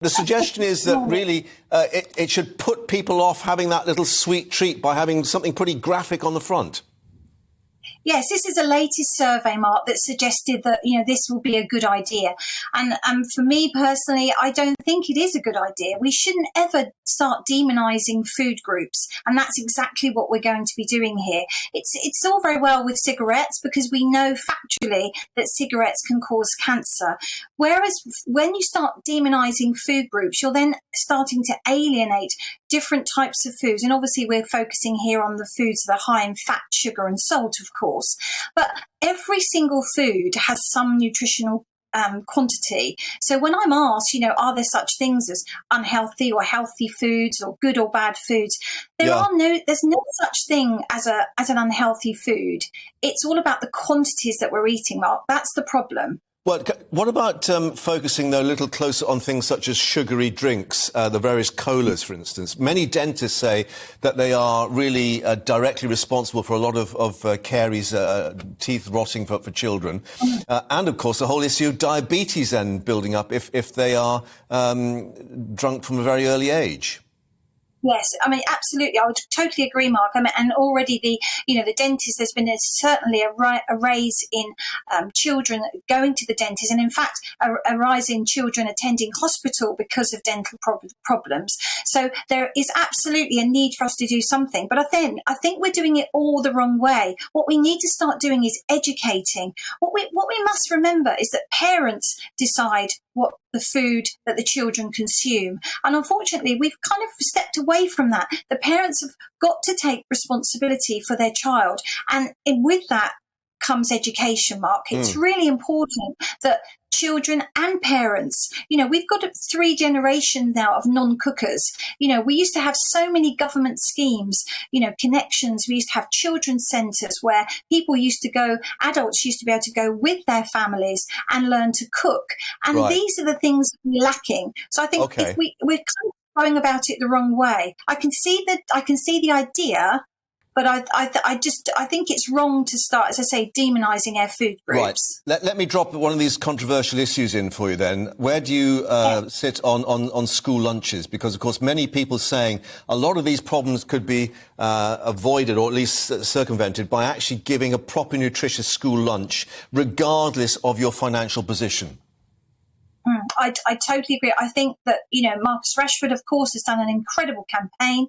The suggestion is that really it should put people off having that little sweet treat by having something pretty graphic on the front. Yes, this is a latest survey, Mark, that suggested that, this will be a good idea. And for me personally, I don't think it is a good idea. We shouldn't ever start demonising food groups. And that's exactly what we're going to be doing here. It's all very well with cigarettes because we know factually that cigarettes can cause cancer. Whereas when you start demonising food groups, you're then starting to alienate different types of foods. And obviously we're focusing here on the foods that are high in fat, sugar and salt, of course. But every single food has some nutritional quantity. So when I'm asked, are there such things as unhealthy or healthy foods or good or bad foods? There's no such thing as an unhealthy food. It's all about the quantities that we're eating, Mark. That's the problem. Well, what about focusing, though, a little closer on things such as sugary drinks, the various colas, for instance? Many dentists say that they are really directly responsible for a lot of caries, teeth rotting for children. And, of course, the whole issue of diabetes then building up if they are drunk from a very early age. Yes, I mean, absolutely. I would totally agree, Mark. And already the dentist, there's been certainly a rise in children going to the dentist, and in fact, a rise in children attending hospital because of dental problems. So there is absolutely a need for us to do something. But I think we're doing it all the wrong way. What we need to start doing is educating. What we must remember is that parents decide what the food that the children consume. And unfortunately, we've kind of stepped away from that. The parents have got to take responsibility for their child. And with that comes education, Mark. It's really important that children and parents, we've got 3 generations now of non-cookers. We used to have so many government schemes, connections. We used to have children's centres where people used to go, adults used to be able to go with their families and learn to cook. And these are the things we're lacking. So I think if we're kind of going about it the wrong way. I can see the idea, but I think it's wrong to start, as I say, demonising our food groups. Right. Let me drop one of these controversial issues in for you then. Where do you sit on school lunches? Because, of course, many people saying a lot of these problems could be avoided or at least circumvented by actually giving a proper nutritious school lunch, regardless of your financial position. I totally agree. I think that, Marcus Rashford, of course, has done an incredible campaign.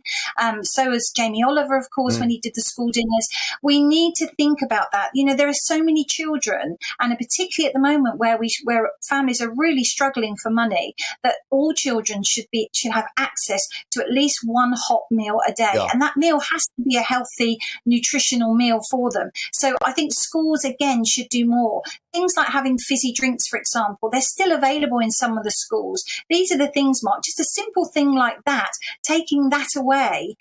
So has Jamie Oliver, of course, when he did the school dinners. We need to think about that. There are so many children, and particularly at the moment where families are really struggling for money, that all children should have access to at least one hot meal a day. Yeah. And that meal has to be a healthy, nutritional meal for them. So I think schools, again, should do more. Things like having fizzy drinks, for example, they're still available in some of the schools. These are the things, Mark, just a simple thing like that, taking that away